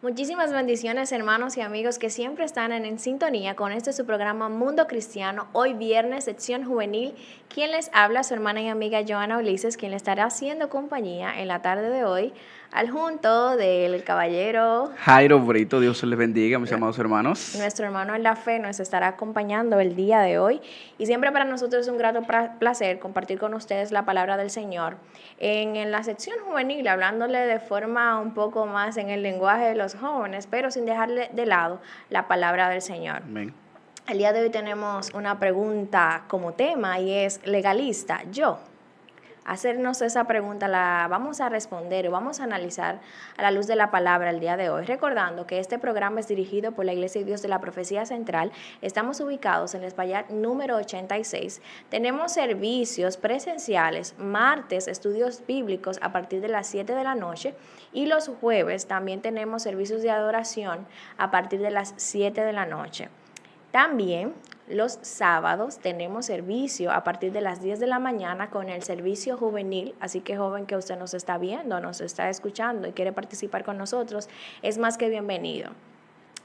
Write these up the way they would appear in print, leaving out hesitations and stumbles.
Muchísimas bendiciones, hermanos y amigos que siempre están en sintonía con este su programa Mundo Cristiano. Hoy viernes, sección juvenil. Quien les habla, su hermana y amiga Joana Ulises, quien le estará haciendo compañía en la tarde de hoy, al junto del caballero Jairo Brito, Dios les bendiga, mis amados hermanos. Nuestro hermano en la fe nos estará acompañando el día de hoy y siempre para nosotros es un grato placer compartir con ustedes la palabra del Señor. En la sección juvenil, hablándole de forma un poco más en el lenguaje de los jóvenes, pero sin dejarle de lado la palabra del Señor. Amén. El día de hoy tenemos una pregunta como tema y es legalista. Hacernos esa pregunta la vamos a responder y vamos a analizar a la luz de la palabra el día de hoy, recordando que este programa es dirigido por la Iglesia de Dios de la Profecía Central. Estamos ubicados en el Espaillat número 86. Tenemos servicios presenciales, martes, estudios bíblicos a partir de las 7 de la noche y los jueves también tenemos servicios de adoración a partir de las 7 de la noche. También los sábados tenemos servicio a partir de las 10 de la mañana con el servicio juvenil, así que joven que usted nos está viendo, nos está escuchando y quiere participar con nosotros, es más que bienvenido.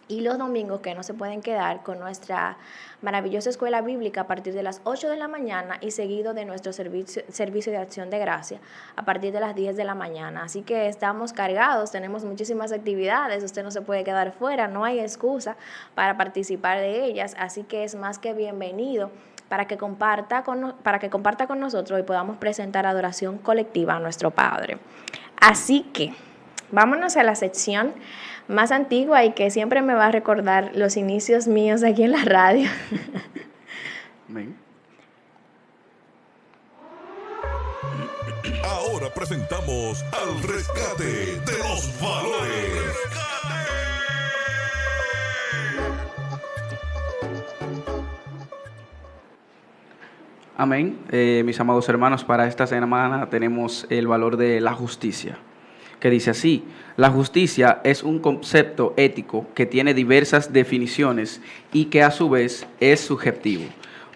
Y los domingos que no se pueden quedar con nuestra maravillosa escuela bíblica a partir de las 8 de la mañana y seguido de nuestro servicio de acción de gracia a partir de las 10 de la mañana. Así que estamos cargados, tenemos muchísimas actividades, usted no se puede quedar fuera, no hay excusa para participar de ellas, así que es más que bienvenido para que comparta con nosotros y podamos presentar adoración colectiva a nuestro Padre. Así que vámonos a la sección más antigua y que siempre me va a recordar los inicios míos aquí en la radio. Amén. Ahora presentamos Al Rescate de los Valores. Amén. Mis amados hermanos, para esta semana tenemos el valor de la justicia, que dice así: la justicia es un concepto ético que tiene diversas definiciones y que a su vez es subjetivo.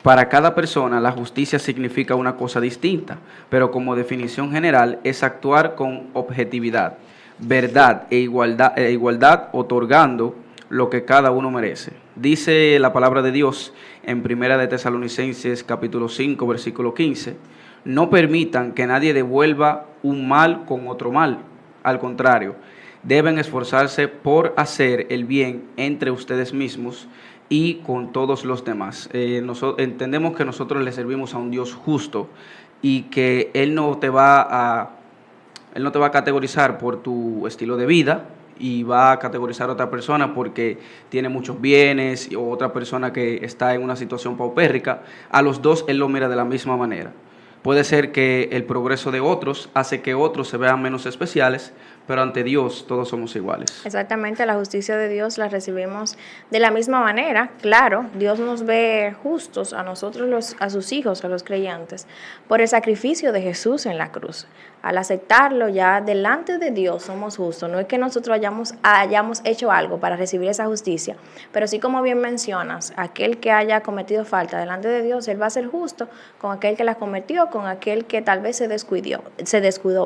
Para cada persona la justicia significa una cosa distinta, pero como definición general es actuar con objetividad, verdad e igualdad, otorgando lo que cada uno merece. Dice la palabra de Dios en 1 de Tesalonicenses capítulo 5 versículo 15: no permitan que nadie devuelva un mal con otro mal. Al contrario, deben esforzarse por hacer el bien entre ustedes mismos y con todos los demás. Entendemos que nosotros le servimos a un Dios justo y que Él no te va a categorizar por tu estilo de vida y va a categorizar a otra persona porque tiene muchos bienes o otra persona que está en una situación paupérrica. A los dos Él lo mira de la misma manera. Puede ser que el progreso de otros hace que otros se vean menos especiales, pero ante Dios todos somos iguales. Exactamente, la justicia de Dios la recibimos de la misma manera. Claro, Dios nos ve justos a nosotros, a sus hijos, a los creyentes, por el sacrificio de Jesús en la cruz. Al aceptarlo ya delante de Dios somos justos. No es que nosotros hayamos hecho algo para recibir esa justicia, pero sí, como bien mencionas, aquel que haya cometido falta delante de Dios, Él va a ser justo con aquel que la cometió, con aquel que tal vez se descuidó,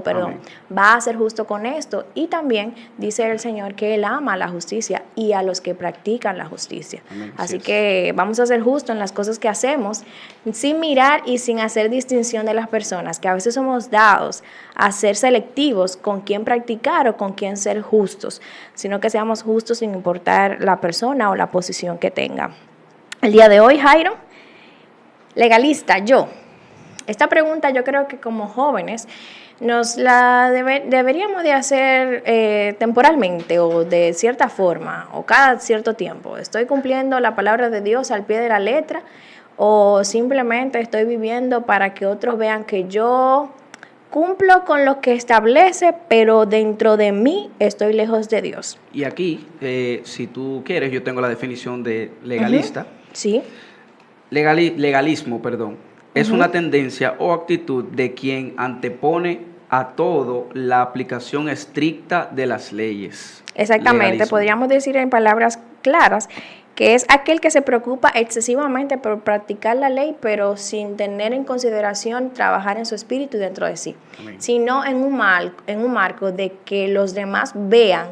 Amén. va a ser justo con esto. Y también dice el Señor que Él ama la justicia y a los que practican la justicia. Amén. Así que vamos a ser justos en las cosas que hacemos, sin mirar y sin hacer distinción de las personas, que a veces somos dados a ser selectivos con quién practicar o con quién ser justos, sino que seamos justos sin importar la persona o la posición que tenga. El día de hoy, Jairo, legalista, esta pregunta yo creo que como jóvenes nos la deberíamos de hacer temporalmente o de cierta forma o cada cierto tiempo. ¿Estoy cumpliendo la palabra de Dios al pie de la letra o simplemente estoy viviendo para que otros vean que yo cumplo con lo que establece, pero dentro de mí estoy lejos de Dios? Y aquí, si tú quieres, yo tengo la definición de legalista. Sí. Legalismo, perdón, es una tendencia o actitud de quien antepone a todo la aplicación estricta de las leyes. Exactamente, Legalismo. podríamos decir en palabras claras que es aquel que se preocupa excesivamente por practicar la ley, pero sin tener en consideración trabajar en su espíritu y dentro de sí, Amén. sino en un marco de que los demás vean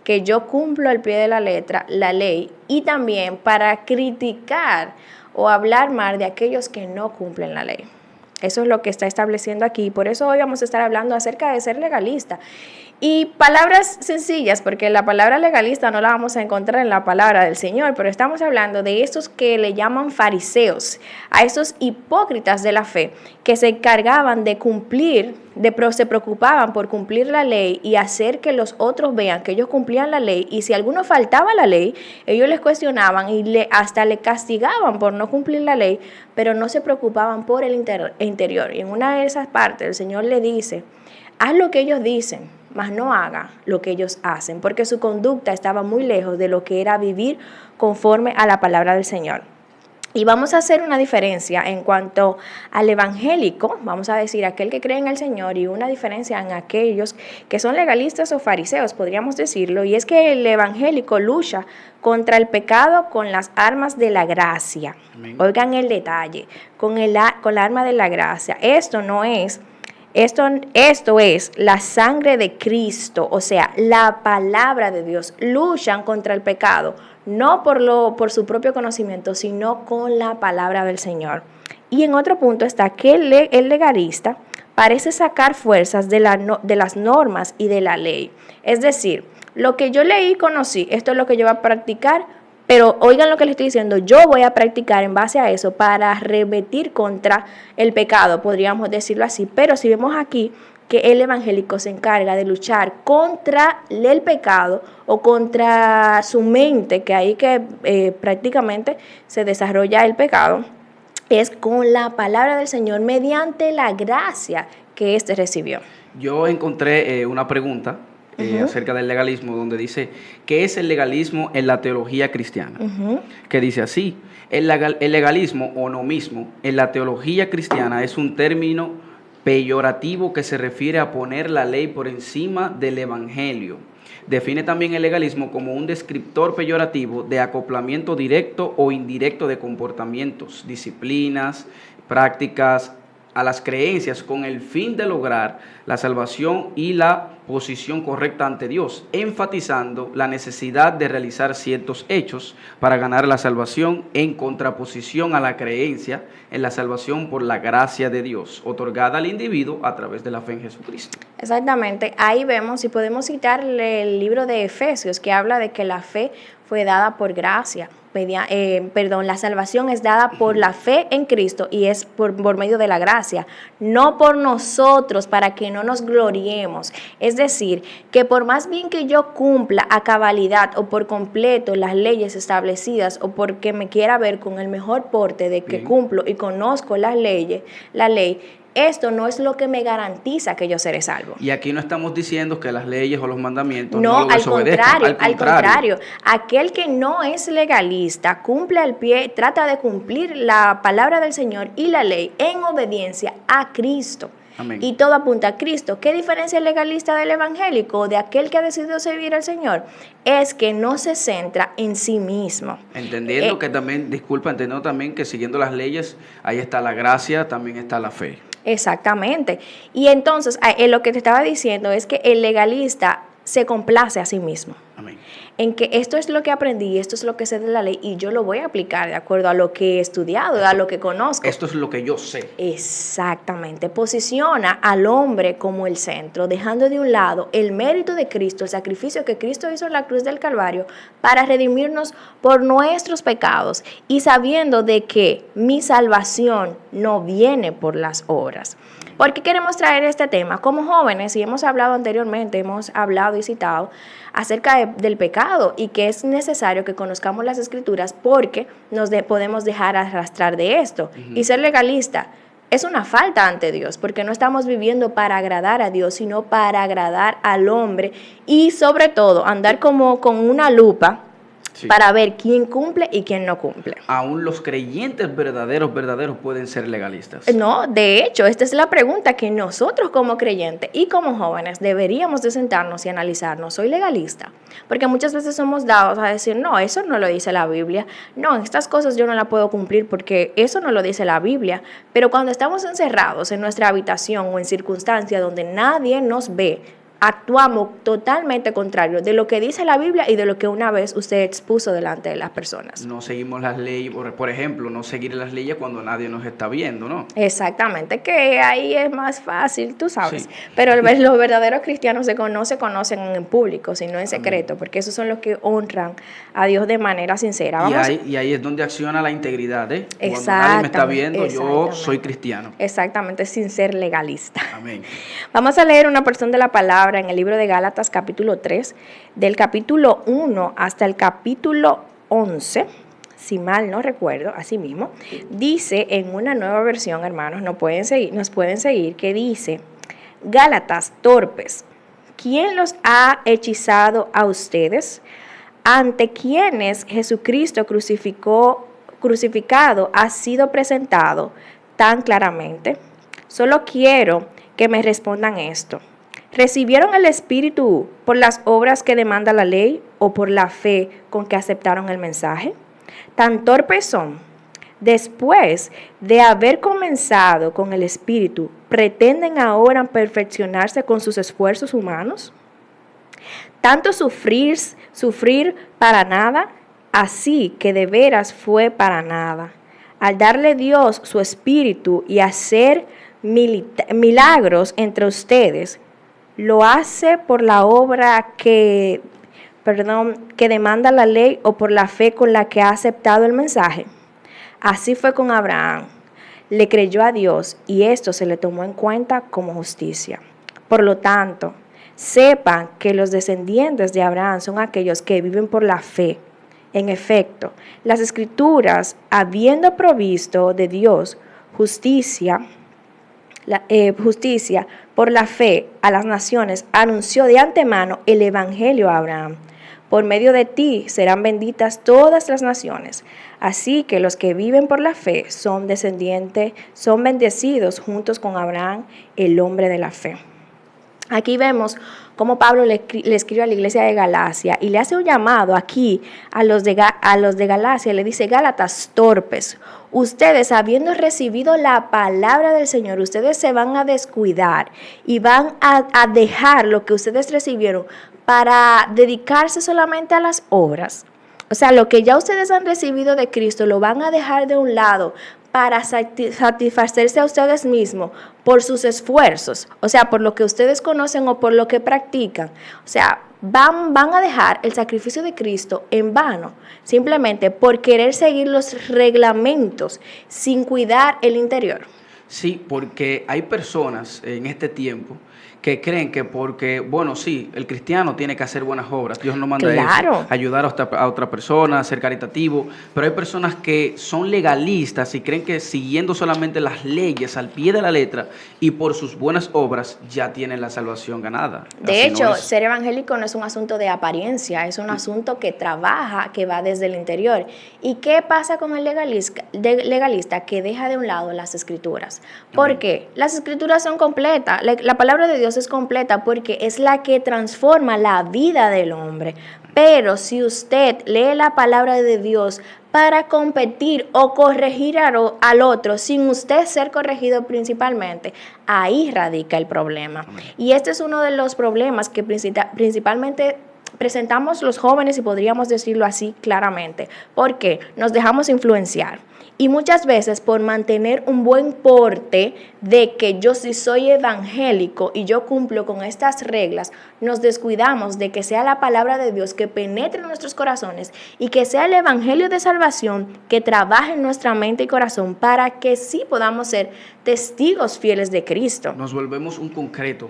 que yo cumplo al pie de la letra la ley y también para criticar o hablar mal de aquellos que no cumplen la ley. Eso es lo que está estableciendo aquí. Por eso hoy vamos a estar hablando acerca de ser legalista. Y palabras sencillas, porque la palabra legalista no la vamos a encontrar en la palabra del Señor, pero estamos hablando de estos que le llaman fariseos, a esos hipócritas de la fe, que se encargaban de cumplir, se preocupaban por cumplir la ley y hacer que los otros vean que ellos cumplían la ley, y si alguno faltaba la ley, ellos les cuestionaban y hasta le castigaban por no cumplir la ley, pero no se preocupaban por el interior. Y en una de esas partes el Señor le dice, haz lo que ellos dicen, mas no haga lo que ellos hacen, porque su conducta estaba muy lejos de lo que era vivir conforme a la palabra del Señor. Y vamos a hacer una diferencia en cuanto al evangélico, vamos a decir aquel que cree en el Señor, y una diferencia en aquellos que son legalistas o fariseos, podríamos decirlo, y es que el evangélico lucha contra el pecado con las armas de la gracia. Amén. Oigan el detalle, con la arma de la gracia. Esto es la sangre de Cristo, o sea, la palabra de Dios. Luchan contra el pecado, no por su propio conocimiento, sino con la palabra del Señor. Y en otro punto está que el legalista parece sacar fuerzas de las normas y de la ley. Es decir, lo que yo leí y conocí, esto es lo que yo voy a practicar, pero oigan lo que les estoy diciendo, yo voy a practicar en base a eso para rebetir contra el pecado, podríamos decirlo así. Pero si vemos aquí que el evangélico se encarga de luchar contra el pecado o contra su mente, que ahí que prácticamente se desarrolla el pecado, es con la palabra del Señor mediante la gracia que éste recibió. Yo encontré una pregunta acerca del legalismo, donde dice, ¿qué es el legalismo en la teología cristiana? Que dice así, el legalismo o nomismo en la teología cristiana es un término peyorativo que se refiere a poner la ley por encima del evangelio. Define también el legalismo como un descriptor peyorativo de acoplamiento directo o indirecto de comportamientos, disciplinas, prácticas a las creencias con el fin de lograr la salvación y la posición correcta ante Dios, enfatizando la necesidad de realizar ciertos hechos para ganar la salvación en contraposición a la creencia en la salvación por la gracia de Dios, otorgada al individuo a través de la fe en Jesucristo. Exactamente, ahí vemos y podemos citar el libro de Efesios que habla de que la fe fue dada por gracia. La salvación es dada por la fe en Cristo y es por medio de la gracia, no por nosotros para que no nos gloriemos. Es decir, que por más bien que yo cumpla a cabalidad o por completo las leyes establecidas o porque me quiera ver con el mejor porte de que cumplo y conozco la ley, esto no es lo que me garantiza que yo seré salvo. Y aquí no estamos diciendo que las leyes o los mandamientos no lo desobedezcan. Al contrario. Aquel que no es legalista, cumple al pie, trata de cumplir la palabra del Señor y la ley en obediencia a Cristo. Amén. Y todo apunta a Cristo. ¿Qué diferencia el legalista del evangélico, de aquel que ha decidido servir al Señor? Es que no se centra en sí mismo. Entendiendo que también, entendiendo también que siguiendo las leyes, ahí está la gracia, también está la fe. Exactamente. Y entonces, lo que te estaba diciendo es que el legalista se complace a sí mismo. Amén. En que esto es lo que aprendí, esto es lo que sé de la ley y yo lo voy a aplicar de acuerdo a lo que he estudiado, a lo que conozco. Esto es lo que yo sé. Exactamente. Posiciona al hombre como el centro, dejando de un lado el mérito de Cristo, el sacrificio que Cristo hizo en la cruz del Calvario para redimirnos por nuestros pecados y sabiendo de que mi salvación no viene por las obras. ¿Por qué queremos traer este tema? Como jóvenes, y hemos hablado anteriormente, hemos hablado y citado acerca del pecado y que es necesario que conozcamos las Escrituras porque podemos dejar arrastrar de esto. Y ser legalista es una falta ante Dios porque no estamos viviendo para agradar a Dios, sino para agradar al hombre y sobre todo andar como con una lupa. Sí. Para ver quién cumple y quién no cumple. Aún los creyentes verdaderos pueden ser legalistas. No, de hecho, esta es la pregunta que nosotros como creyentes y como jóvenes deberíamos de sentarnos y analizarnos. ¿Soy legalista? Porque muchas veces somos dados a decir, no, eso no lo dice la Biblia. No, estas cosas yo no las puedo cumplir porque eso no lo dice la Biblia. Pero cuando estamos encerrados en nuestra habitación o en circunstancias donde nadie nos ve, actuamos totalmente contrario de lo que dice la Biblia y de lo que una vez usted expuso delante de las personas. No seguimos las leyes, por ejemplo, no seguir las leyes cuando nadie nos está viendo, ¿no? Exactamente, que ahí es más fácil, tú sabes. Sí. Pero los verdaderos cristianos no se conocen en público, sino en secreto, porque esos son los que honran a Dios de manera sincera. Y ahí es donde acciona la integridad, ¿eh? Cuando nadie me está viendo, yo soy cristiano. Exactamente, sin ser legalista. Amén. Vamos a leer una porción de la palabra en el libro de Gálatas capítulo 3, del capítulo 1 hasta el capítulo 11, si mal no recuerdo, así mismo, dice en una nueva versión, hermanos, nos pueden seguir, que dice: Gálatas torpes, ¿quién los ha hechizado a ustedes? Ante quienes Jesucristo crucificado ha sido presentado tan claramente. Solo quiero que me respondan esto. ¿Recibieron el Espíritu por las obras que demanda la ley o por la fe con que aceptaron el mensaje? Tan torpes son. Después de haber comenzado con el Espíritu, ¿pretenden ahora perfeccionarse con sus esfuerzos humanos? Tanto sufrir para nada, así que de veras fue para nada. Al darle Dios su Espíritu y hacer milagros entre ustedes, ¿lo hace por la obra que demanda la ley o por la fe con la que ha aceptado el mensaje? Así fue con Abraham. Le creyó a Dios y esto se le tomó en cuenta como justicia. Por lo tanto, sepan que los descendientes de Abraham son aquellos que viven por la fe. En efecto, las Escrituras, habiendo provisto de Dios justicia por la fe a las naciones, anunció de antemano el Evangelio a Abraham. Por medio de ti serán benditas todas las naciones. Así que los que viven por la fe son bendecidos juntos con Abraham, el hombre de la fe. Aquí vemos cómo Pablo le escribe a la iglesia de Galacia y le hace un llamado aquí a los de Galacia. Le dice: Gálatas torpes, ustedes habiendo recibido la palabra del Señor, ustedes se van a descuidar y van a dejar lo que ustedes recibieron para dedicarse solamente a las obras. O sea, lo que ya ustedes han recibido de Cristo lo van a dejar de un lado para satisfacerse a ustedes mismos por sus esfuerzos, o sea, por lo que ustedes conocen o por lo que practican. O sea, van a dejar el sacrificio de Cristo en vano, simplemente por querer seguir los reglamentos sin cuidar el interior. Sí, porque hay personas en este tiempo que creen que porque, bueno, sí, el cristiano tiene que hacer buenas obras, Dios nos manda eso, ayudar a otra persona, ser caritativo, pero hay personas que son legalistas y creen que siguiendo solamente las leyes al pie de la letra y por sus buenas obras ya tienen la salvación ganada. De hecho, ser evangélico no es un asunto de apariencia, es un asunto que trabaja, que va desde el interior. ¿Y qué pasa con el legalista que deja de un lado las Escrituras? Porque las Escrituras son completas, la palabra de Dios es completa porque es la que transforma la vida del hombre. Pero si usted lee la palabra de Dios para competir o corregir al otro sin usted ser corregido principalmente, ahí radica el problema. Y este es uno de los problemas que principalmente presentamos los jóvenes, y podríamos decirlo así claramente, porque nos dejamos influenciar. Y muchas veces por mantener un buen porte de que yo sí soy evangélico y yo cumplo con estas reglas, nos descuidamos de que sea la palabra de Dios que penetre en nuestros corazones y que sea el evangelio de salvación que trabaje en nuestra mente y corazón para que sí podamos ser testigos fieles de Cristo. Nos volvemos un concreto.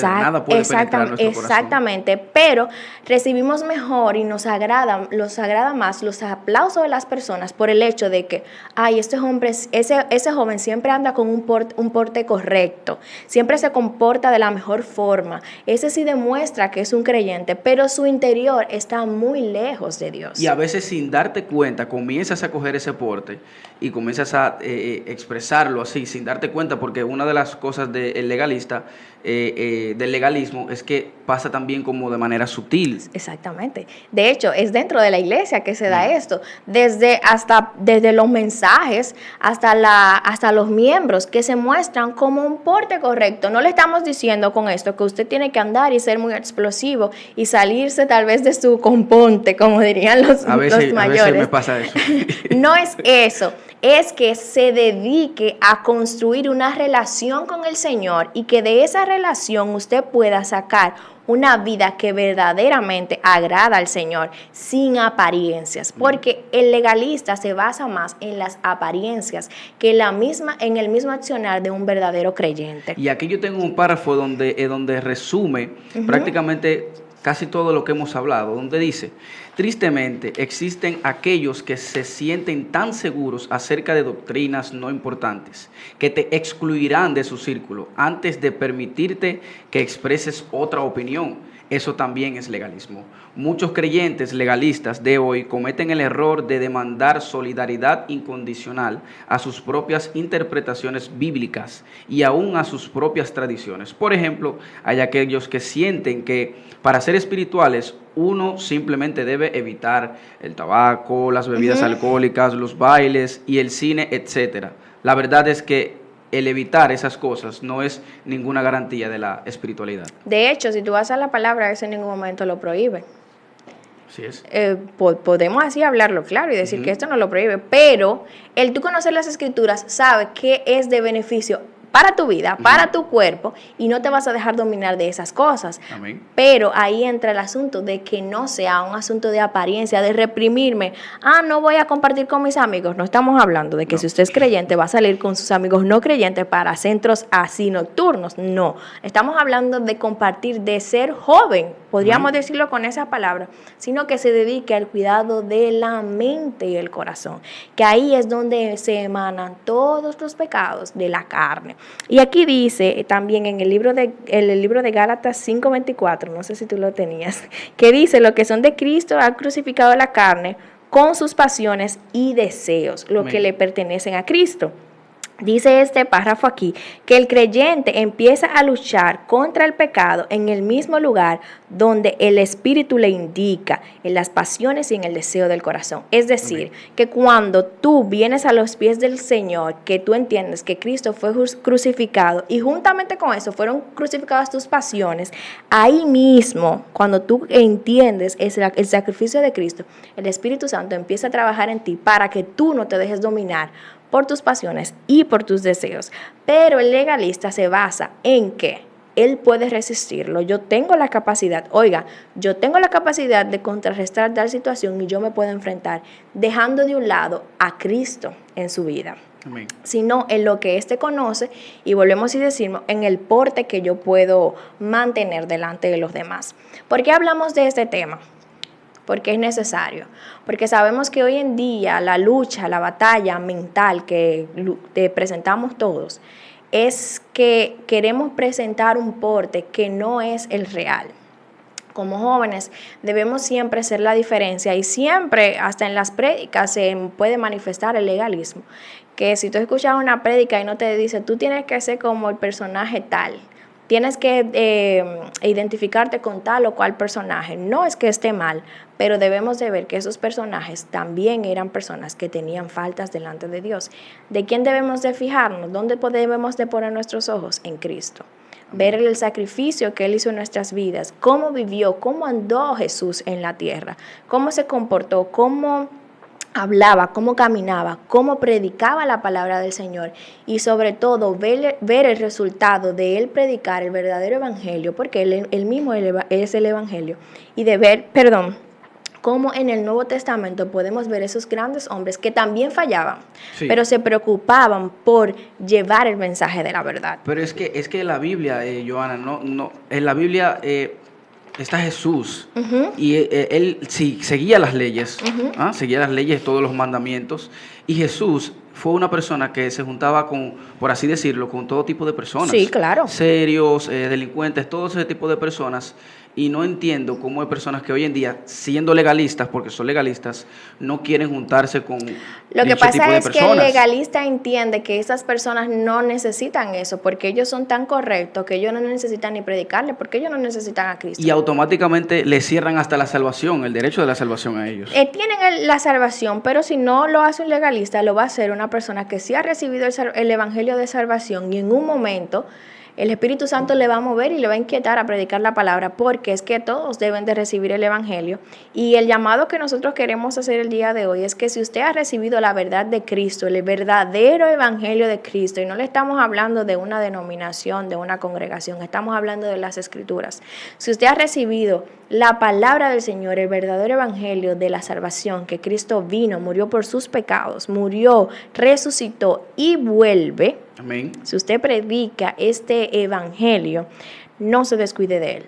Nada puede penetrar en nuestro corazón. Exactamente, pero recibimos mejor y nos agrada más los aplausos de las personas por el hecho de que, ay, ese joven siempre anda con un porte correcto, siempre se comporta de la mejor forma, ese sí demuestra que es un creyente, pero su interior está muy lejos de Dios. Y a veces sin darte cuenta comienzas a coger ese porte y comienzas a expresarlo así, sin darte cuenta, porque una de las cosas del legalista del legalismo es que pasa también como de manera sutil. Exactamente. De hecho, es dentro de la iglesia que se da esto, desde los mensajes hasta los miembros que se muestran como un porte correcto. No le estamos diciendo con esto que usted tiene que andar y ser muy explosivo y salirse tal vez de su componte, como dirían los mayores. A veces me pasa eso. No es eso. Es que se dedique a construir una relación con el Señor y que de esa relación usted pueda sacar una vida que verdaderamente agrada al Señor, sin apariencias, porque el legalista se basa más en las apariencias que en el mismo accionar de un verdadero creyente. Y aquí yo tengo un párrafo donde resume prácticamente casi todo lo que hemos hablado, donde dice: tristemente existen aquellos que se sienten tan seguros acerca de doctrinas no importantes que te excluirán de su círculo antes de permitirte que expreses otra opinión. Eso también es legalismo. Muchos creyentes legalistas de hoy cometen el error de demandar solidaridad incondicional a sus propias interpretaciones bíblicas y aún a sus propias tradiciones. Por ejemplo, hay aquellos que sienten que para ser espirituales uno simplemente debe evitar el tabaco, las bebidas alcohólicas, los bailes y el cine, etc. La verdad es que el evitar esas cosas no es ninguna garantía de la espiritualidad. De hecho, si tú vas a la palabra, eso en ningún momento lo prohíbe. Así es. Podemos así hablarlo claro y decir que esto no lo prohíbe, pero el tú conocer las escrituras sabe que es de beneficio para tu vida, para tu cuerpo, y no te vas a dejar dominar de esas cosas. Amén. Pero ahí entra el asunto de que no sea un asunto de apariencia, de reprimirme. No voy a compartir con mis amigos. No estamos hablando de que si usted es creyente va a salir con sus amigos no creyentes para centros así nocturnos. No, estamos hablando de compartir, de ser joven, podríamos decirlo con esa palabra, sino que se dedique al cuidado de la mente y el corazón, que ahí es donde se emanan todos los pecados de la carne. Y aquí dice también en el libro de Gálatas 5:24, no sé si tú lo tenías, que dice: lo que son de Cristo han crucificado la carne con sus pasiones y deseos, lo que le pertenecen a Cristo. Dice este párrafo aquí que el creyente empieza a luchar contra el pecado en el mismo lugar donde el Espíritu le indica, en las pasiones y en el deseo del corazón. Es decir, que cuando tú vienes a los pies del Señor, que tú entiendes que Cristo fue crucificado y juntamente con eso fueron crucificadas tus pasiones, ahí mismo, cuando tú entiendes el sacrificio de Cristo, el Espíritu Santo empieza a trabajar en ti para que tú no te dejes dominar por tus pasiones y por tus deseos. Pero el legalista se basa en que él puede resistirlo. Yo tengo la capacidad de contrarrestar tal situación y yo me puedo enfrentar dejando de un lado a Cristo en su vida. Amén. Sino en lo que éste conoce, y volvemos y decimos, en el porte que yo puedo mantener delante de los demás. ¿Por qué hablamos de este tema? Porque es necesario, porque sabemos que hoy en día la lucha, la batalla mental que presentamos todos es que queremos presentar un porte que no es el real. Como jóvenes debemos siempre hacer la diferencia y siempre, hasta en las prédicas, se puede manifestar el legalismo. Que si tú escuchas una prédica y no te dice, tú tienes que ser como el personaje tal, tienes que identificarte con tal o cual personaje. No es que esté mal, pero debemos de ver que esos personajes también eran personas que tenían faltas delante de Dios. ¿De quién debemos de fijarnos? ¿Dónde debemos de poner nuestros ojos? En Cristo. Ver el sacrificio que Él hizo en nuestras vidas, cómo vivió, cómo andó Jesús en la tierra, cómo se comportó, cómo hablaba, cómo caminaba, cómo predicaba la palabra del Señor y sobre todo ver el resultado de Él predicar el verdadero evangelio, porque Él mismo es el evangelio, y de ver, cómo en el Nuevo Testamento podemos ver esos grandes hombres que también fallaban, pero se preocupaban por llevar el mensaje de la verdad. Pero es que la Biblia, Johanna, en la Biblia está Jesús y él sí seguía las leyes, seguía las leyes, todos los mandamientos, y Jesús fue una persona que se juntaba con, por así decirlo, con todo tipo de personas. Sí, claro. Serios, delincuentes, todo ese tipo de personas. Y no entiendo cómo hay personas que hoy en día, siendo legalistas, porque son legalistas, no quieren juntarse con Lo que dicho tipo pasa de es que el personas. legalista entiende que esas personas no necesitan eso, porque ellos son tan correctos que ellos no necesitan ni predicarle, porque ellos no necesitan a Cristo. Y automáticamente le cierran hasta la salvación, el derecho de la salvación a ellos. Tienen la salvación, pero si no lo hace un legalista, lo va a hacer una persona que sí ha recibido el evangelio de salvación y en un momento el Espíritu Santo le va a mover y le va a inquietar a predicar la palabra, porque es que todos deben de recibir el evangelio. Y el llamado que nosotros queremos hacer el día de hoy es que si usted ha recibido la verdad de Cristo, el verdadero evangelio de Cristo, y no le estamos hablando de una denominación, de una congregación, estamos hablando de las Escrituras. Si usted ha recibido la palabra del Señor, el verdadero evangelio de la salvación, que Cristo vino, murió por sus pecados, murió, resucitó y vuelve. Amén. Si usted predica este evangelio, no se descuide de él.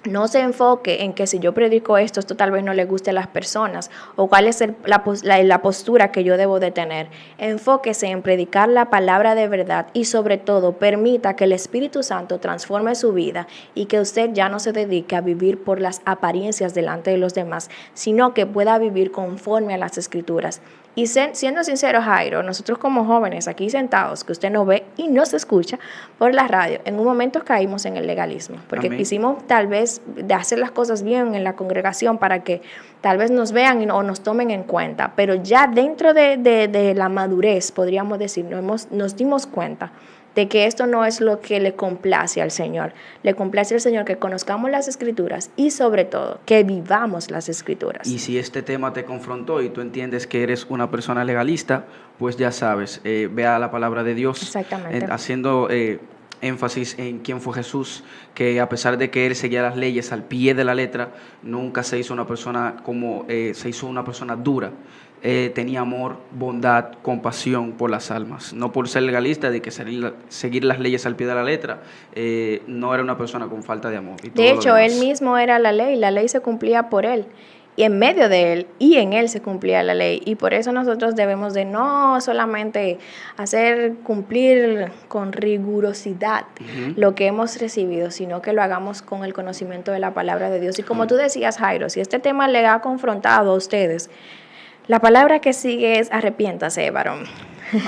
No se enfoque en que si yo predico esto tal vez no le guste a las personas o cuál es la postura que yo debo de tener. Enfóquese en predicar la palabra de verdad y sobre todo permita que el Espíritu Santo transforme su vida y que usted ya no se dedique a vivir por las apariencias delante de los demás, sino que pueda vivir conforme a las Escrituras. Y siendo sincero, Jairo, nosotros como jóvenes aquí sentados, que usted nos ve y nos escucha por la radio, en un momento caímos en el legalismo, porque Amén. quisimos tal vez de hacer las cosas bien en la congregación para que tal vez nos vean o nos tomen en cuenta, pero ya dentro de la madurez, podríamos decir, nos dimos cuenta de que esto no es lo que le complace al Señor. Le complace al Señor que conozcamos las Escrituras y sobre todo que vivamos las Escrituras. Y si este tema te confrontó y tú entiendes que eres una persona legalista, pues ya sabes, vea la palabra de Dios. Exactamente. Haciendo énfasis en quién fue Jesús, que a pesar de que él seguía las leyes al pie de la letra, nunca se hizo una persona se hizo una persona dura. Tenía amor, bondad, compasión por las almas. No por ser legalista, de que seguir las leyes al pie de la letra, no era una persona con falta de amor. De hecho, él mismo era la ley se cumplía por él. Y en medio de él y en él se cumplía la ley. Y por eso nosotros debemos de no solamente hacer cumplir con rigurosidad lo que hemos recibido, sino que lo hagamos con el conocimiento de la palabra de Dios. Y como tú decías, Jairo, si este tema le ha confrontado a ustedes, la palabra que sigue es arrepiéntase, varón.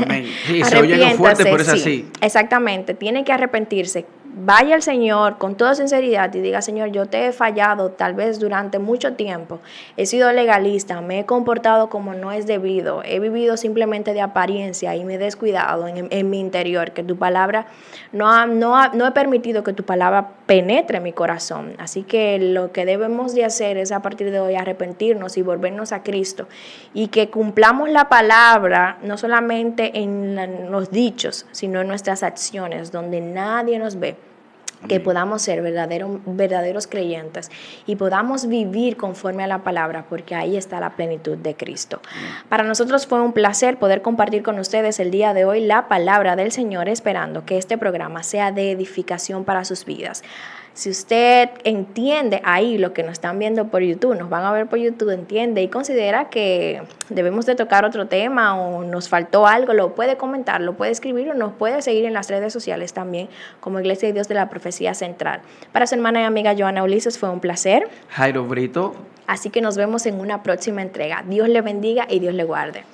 Amén. Sí, se oye algo fuerte, pero es así. Exactamente, tiene que arrepentirse. Vaya al Señor con toda sinceridad y diga: Señor, yo te he fallado tal vez durante mucho tiempo, he sido legalista, me he comportado como no es debido, he vivido simplemente de apariencia y me he descuidado en mi interior, que tu palabra no he permitido que tu palabra penetre mi corazón. Así que lo que debemos de hacer es a partir de hoy arrepentirnos y volvernos a Cristo y que cumplamos la palabra no solamente en los dichos, sino en nuestras acciones, donde nadie nos ve. Que podamos ser verdaderos creyentes y podamos vivir conforme a la palabra, porque ahí está la plenitud de Cristo. Para nosotros fue un placer poder compartir con ustedes el día de hoy la palabra del Señor, esperando que este programa sea de edificación para sus vidas. Si usted entiende ahí lo que nos están viendo por YouTube, nos van a ver por YouTube, entiende y considera que debemos de tocar otro tema o nos faltó algo, lo puede comentar, lo puede escribir o nos puede seguir en las redes sociales también como Iglesia de Dios de la Profecía Central. Para su hermana y amiga Joana Ulises fue un placer. Jairo Brito. Así que nos vemos en una próxima entrega. Dios le bendiga y Dios le guarde.